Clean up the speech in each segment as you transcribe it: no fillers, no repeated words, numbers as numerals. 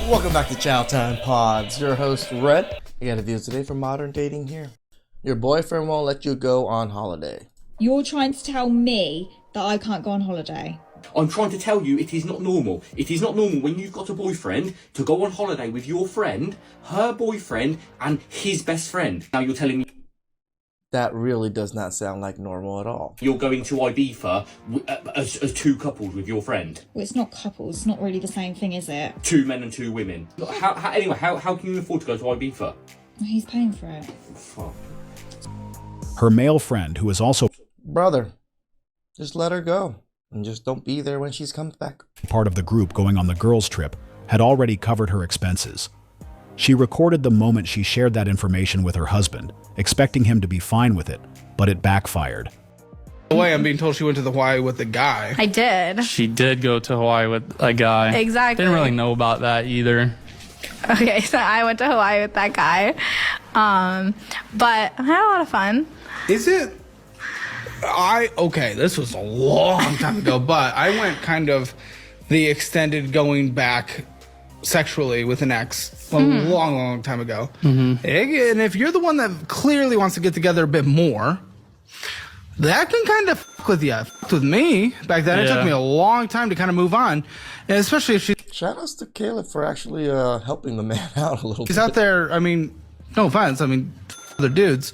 Welcome back to Chow Time Pods. Your host, Red. I got a view today for modern dating here. Your boyfriend won't let you go on holiday. You're trying to tell me that I can't go on holiday. I'm trying to tell you it is not normal. It is not normal when you've got a boyfriend to go on holiday with your friend, her boyfriend, and his best friend. Now you're telling me That really does not sound like normal at all. you're going to Ibiza as two couples with your friend. Well, it's not couples. It's not really the same thing, is it? Two men and two women. How can you afford to go to Ibiza? He's paying for it. Fuck. Her male friend, who is also Brother, just let her go. And just don't be there when she's comes back. part of the group going on the girls' trip, had already covered her expenses. She recorded the moment she shared that information with her husband, expecting him to be fine with it, but it backfired. The way I'm being told she went to the Hawaii with the guy. I did. She did go to Hawaii with a guy. Exactly. Didn't really know about that either. Okay, so I went to Hawaii with that guy. But I had a lot of fun. Is it? Okay, this was a long time ago, but I went kind of the extended going back sexually with an ex a long time ago. And if you're the one that clearly wants to get together a bit more, that can kind of fuck with you. Fucked with me back then. It took Yeah. me a long time to kind of move on, and especially if Shout outs to Caleb for actually helping the man out a little she's bit. out there. I mean, no offense. I mean, other dudes.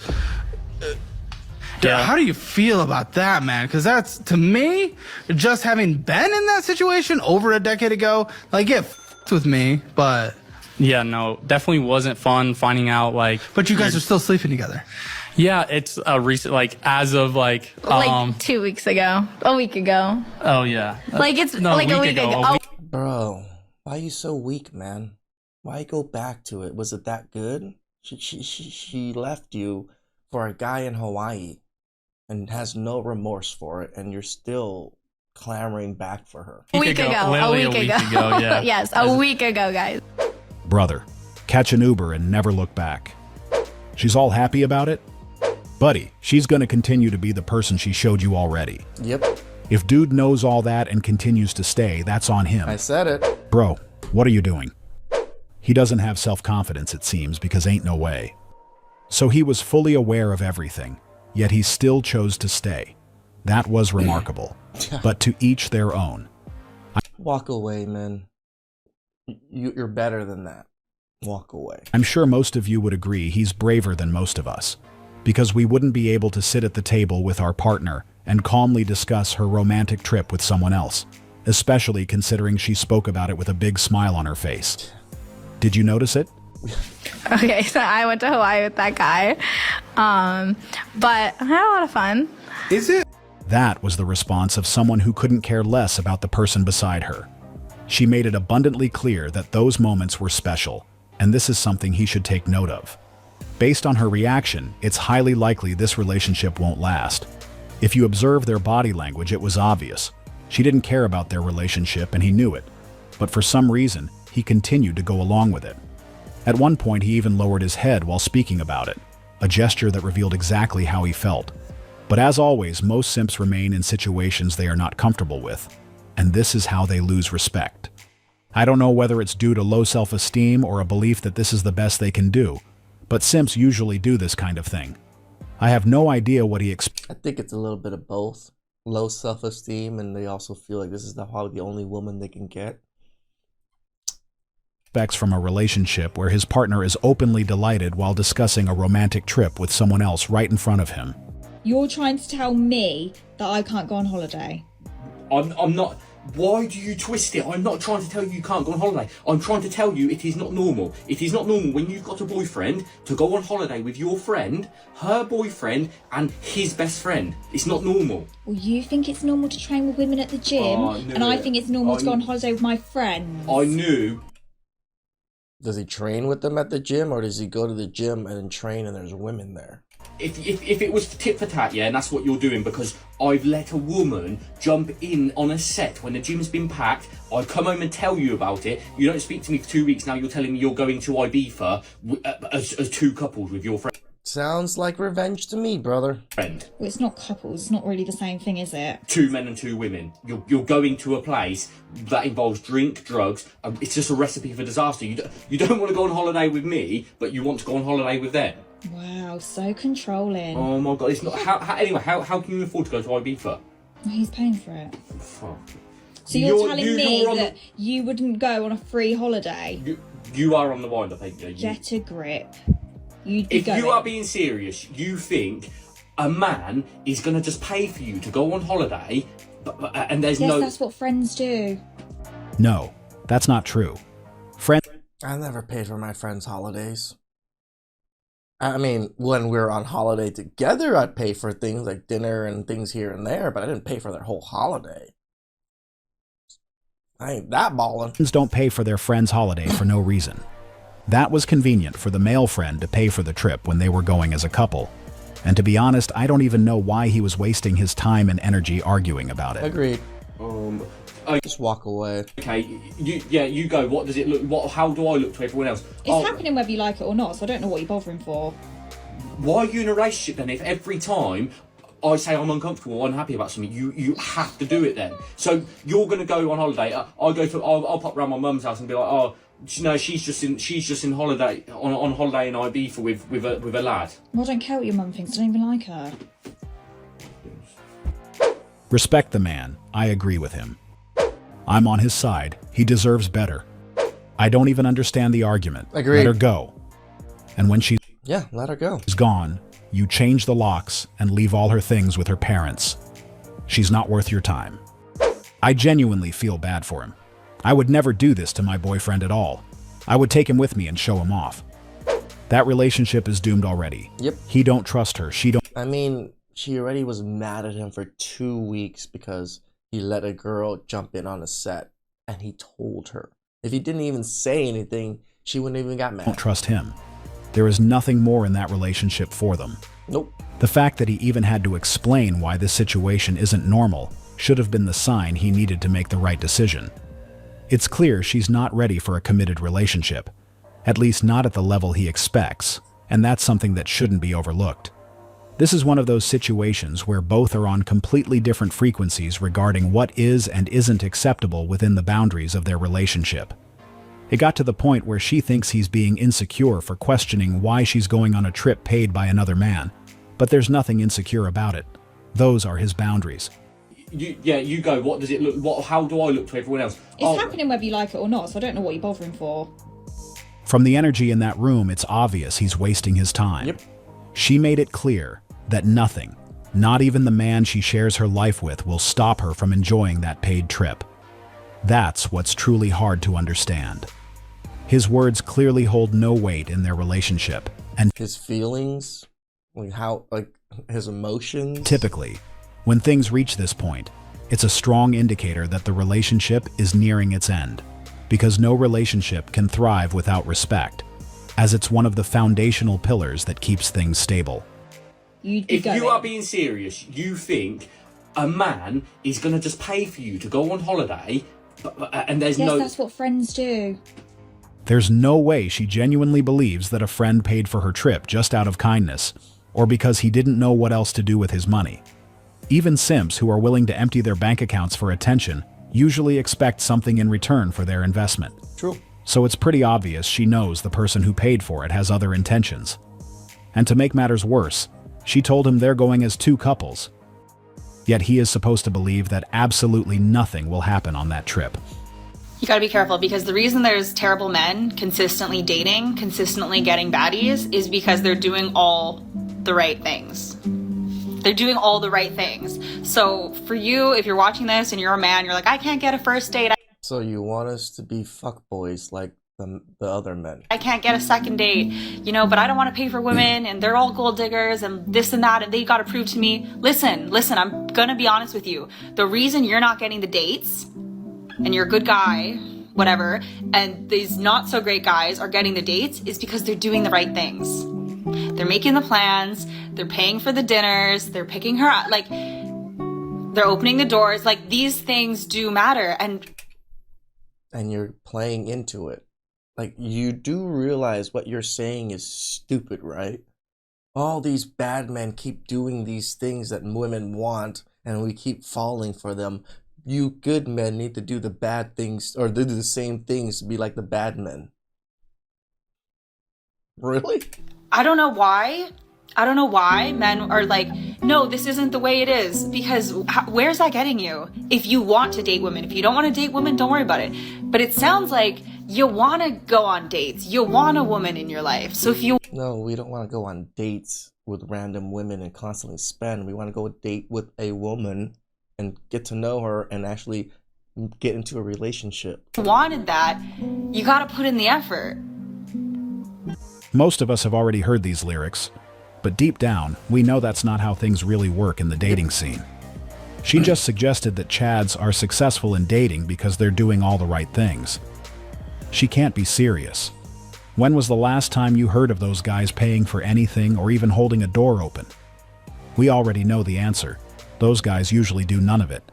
Yeah. How do you feel about that, man? Because that's, to me, just having been in that situation over a decade ago, like, it f***ed with me, but Yeah, no, definitely wasn't fun finding out, like... you guys are still sleeping together. Yeah, it's a recent, like, as of, like... 2 weeks ago. A week ago. Oh, yeah. Like, it's No, like a week ago. a week- Bro, why are you so weak, man? Why go back to it? Was it that good? She left you for a guy in Hawaii and has no remorse for it, and you're still clamoring back for her. A week ago. Literally a week ago, yeah. Yes, a week ago, guys. Brother, catch an Uber and never look back. She's all happy about it? Buddy, she's gonna continue to be the person she showed you already. Yep, If dude knows all that and continues to stay, that's on him. I said it. Bro, what are you doing? He doesn't have self-confidence, it seems, because ain't no way. So he was fully aware of everything, yet he still chose to stay. That was remarkable. But to each their own. Walk away, man. You're better than that. Walk away. I'm sure most of you would agree he's braver than most of us, because we wouldn't be able to sit at the table with our partner and calmly discuss her romantic trip with someone else, especially considering she spoke about it with a big smile on her face. Did you notice it? Okay, so I went to Hawaii with that guy. But I had a lot of fun. Is it? That was the response of someone who couldn't care less about the person beside her. She made it abundantly clear that those moments were special, and this is something he should take note of. Based on her reaction, it's highly likely this relationship won't last. If you observe their body language, it was obvious. She didn't care about their relationship, and he knew it. But for some reason, he continued to go along with it. At one point, he even lowered his head while speaking about it, a gesture that revealed exactly how he felt. But as always, most simps remain in situations they are not comfortable with, and this is how they lose respect. I don't know whether it's due to low self-esteem or a belief that this is the best they can do, but simps usually do this kind of thing. I have no idea what he I think it's a little bit of both. Low self-esteem, and they also feel like this is probably the only woman they can get. expects from a relationship where his partner is openly delighted while discussing a romantic trip with someone else right in front of him. You're trying to tell me that I can't go on holiday. I'm not... Why do you twist it? I'm not trying to tell you you can't go on holiday. I'm trying to tell you it is not normal. It is not normal when you've got a boyfriend to go on holiday with your friend, her boyfriend, and his best friend. It's not normal. Well, you think it's normal to train with women at the gym, Oh, I knew and I it. think it's normal to go on holiday with my friends. I knew. Does he train with them at the gym, or does he go to the gym and then train and there's women there? If it was tit for tat, yeah, and that's what you're doing, because I've let a woman jump in on a set when the gym's been packed. I come home and tell you about it. You don't speak to me for 2 weeks. Now you're telling me you're going to Ibiza as two couples with your friend. Sounds like revenge to me, brother. Friend. Well, it's not couples. It's not really the same thing, is it? 2 men and 2 women. You're going to a place that involves drink, drugs. It's just a recipe for disaster. You don't want to go on holiday with me, but you want to go on holiday with them. Wow, so controlling. Oh my god, it's not. How can you afford to go to Ibiza? Well, he's paying for it. Fuck. So you're telling me you're on that you wouldn't go on a free holiday? You are on the wind, I think. Yeah, Get a grip. You'd be if going. you are being serious, you think a man is going to just pay for you to go on holiday, and there's Yes, no... that's what friends do. No, that's not true. Friend I never paid for my friends' holidays. I mean, when we were on holiday together, I'd pay for things like dinner and things here and there, but I didn't pay for their whole holiday. I ain't that ballin'. friends don't pay for their friend's holiday for no reason. That was convenient for the male friend to pay for the trip when they were going as a couple. And to be honest, I don't even know why he was wasting his time and energy arguing about it. Agreed. Just walk away. Okay, you go. What does it look? How do I look to everyone else? It's happening whether you like it or not, so I don't know what you're bothering for. Why are you in a relationship then? If every time I say I'm uncomfortable, or unhappy about something, you have to do it then. So you're gonna go on holiday. I'll pop around my mum's house and be like, oh, no, she's just in holiday on holiday in Ibiza with a lad. Well, I don't care what your mum thinks. I don't even like her. Respect the man. I agree with him. I'm on his side. He deserves better. I don't even understand the argument. Agreed. Let her go. And when she's Yeah, let her go. gone, you change the locks and leave all her things with her parents. She's not worth your time. I genuinely feel bad for him. I would never do this to my boyfriend at all. I would take him with me and show him off. That relationship is doomed already. Yep. He don't trust her. She don't. I mean, she already was mad at him for 2 weeks because he let a girl jump in on a set, and he told her. If he didn't even say anything, she wouldn't even got Don't mad. trust him. There is nothing more in that relationship for them. Nope. The fact that he even had to explain why this situation isn't normal should have been the sign he needed to make the right decision. It's clear she's not ready for a committed relationship, at least not at the level he expects, and that's something that shouldn't be overlooked. This is one of those situations where both are on completely different frequencies regarding what is and isn't acceptable within the boundaries of their relationship. It got to the point where she thinks he's being insecure for questioning why she's going on a trip paid by another man, but there's nothing insecure about it. Those are his boundaries. You go. What does it look? How do I look to everyone else? It's happening whether you like it or not, so I don't know what you're bothering for. From the energy in that room, it's obvious he's wasting his time. Yep. She made it clear that nothing, not even the man she shares her life with, will stop her from enjoying that paid trip. That's what's truly hard to understand. His words clearly hold no weight in their relationship, and His feelings, like his emotions. typically, when things reach this point, it's a strong indicator that the relationship is nearing its end, because no relationship can thrive without respect, as it's one of the foundational pillars that keeps things stable. You'd be If going. you are being serious, you think a man is going to just pay for you to go on holiday, and there's Yes, no... that's what friends do. There's no way she genuinely believes that a friend paid for her trip just out of kindness, or because he didn't know what else to do with his money. Even simps who are willing to empty their bank accounts for attention usually expect something in return for their investment. True. So it's pretty obvious she knows the person who paid for it has other intentions. And to make matters worse, she told him they're going as 2 couples. Yet he is supposed to believe that absolutely nothing will happen on that trip. You gotta be careful, because the reason there's terrible men consistently dating, consistently getting baddies, is because they're doing all the right things. They're doing all the right things. So for you, if you're watching this and you're a man, you're like, I can't get a first date. So you want us to be fuckboys like the other men? I can't get a second date, but I don't want to pay for women, and they're all gold diggers and this and that, and they got to prove to me. Listen, I'm gonna be honest with you. The reason you're not getting the dates, and you're a good guy, whatever, and these not so great guys are getting the dates, is because they're doing the right things. They're making the plans, they're paying for the dinners, they're picking her up, like, they're opening the doors, like, these things do matter, and you're playing into it. Like, you do realize what you're saying is stupid, right? all these bad men keep doing these things that women want, and we keep falling for them. You good men need to do the bad things, or do the same things to be like the bad men. Really? I don't know why. I don't know why men are like, no, this isn't the way it is. Because where's that getting you? If you want to date women, if you don't want to date women, don't worry about it. But it sounds like you want to go on dates. You want a woman in your life. So if you... No, we don't want to go on dates with random women and constantly spend. We want to go date with a woman and get to know her and actually get into a relationship. wanted that, you got to put in the effort. Most of us have already heard these lyrics, but deep down, we know that's not how things really work in the dating scene. She just suggested that Chads are successful in dating because they're doing all the right things. She can't be serious. When was the last time you heard of those guys paying for anything or even holding a door open? We already know the answer. Those guys usually do none of it.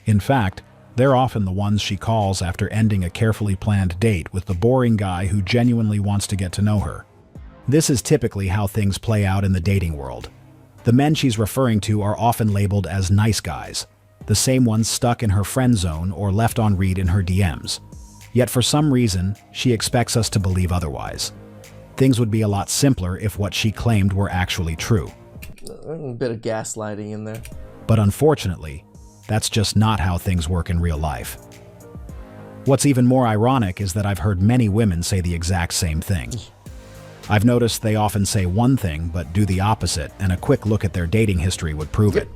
In fact, they're often the ones she calls after ending a carefully planned date with the boring guy who genuinely wants to get to know her. This is typically how things play out in the dating world. The men she's referring to are often labeled as nice guys, the same ones stuck in her friend zone or left on read in her DMs. Yet for some reason, she expects us to believe otherwise. Things would be a lot simpler if what she claimed were actually true. A bit of gaslighting in there. But unfortunately, that's just not how things work in real life. What's even more ironic is that I've heard many women say the exact same thing. I've noticed they often say one thing but do the opposite, and a quick look at their dating history would prove it.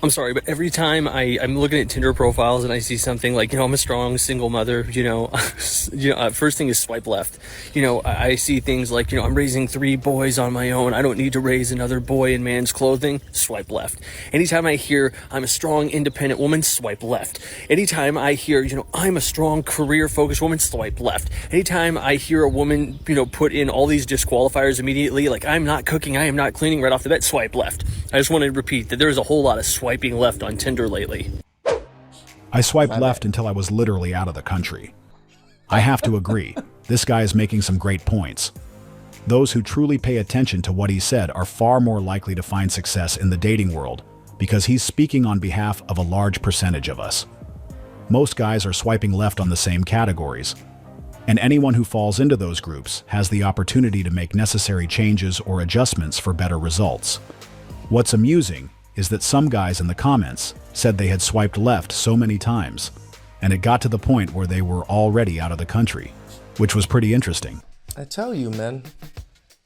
I'm sorry, but every time I'm looking at Tinder profiles and I see something like, I'm a strong single mother, first thing is swipe left. I see things like, I'm raising 3 boys on my own. I don't need to raise another boy in man's clothing. Swipe left. Anytime I hear I'm a strong, independent woman, swipe left. Anytime I hear, I'm a strong, career-focused woman, swipe left. Anytime I hear a woman, put in all these disqualifiers immediately, like I'm not cooking, I am not cleaning right off the bat, swipe left. I just want to repeat that there's a whole lot of swiping left on Tinder lately. I swiped left until I was literally out of the country. I have to agree, this guy is making some great points. Those who truly pay attention to what he said are far more likely to find success in the dating world because he's speaking on behalf of a large percentage of us. Most guys are swiping left on the same categories, and anyone who falls into those groups has the opportunity to make necessary changes or adjustments for better results. What's amusing is that some guys in the comments said they had swiped left so many times, and it got to the point where they were already out of the country, which was pretty interesting. I tell you, man,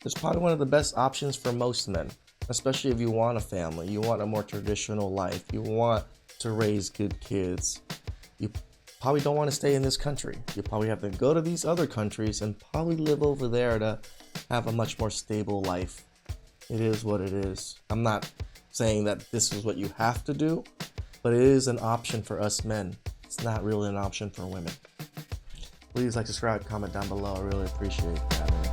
it's probably one of the best options for most men, especially if you want a family, you want a more traditional life, you want to raise good kids. You probably don't want to stay in this country. You probably have to go to these other countries and probably live over there to have a much more stable life. It is what it is. I'm not saying that this is what you have to do, but it is an option for us men. It's not really an option for women. Please like, subscribe, comment down below. I really appreciate that.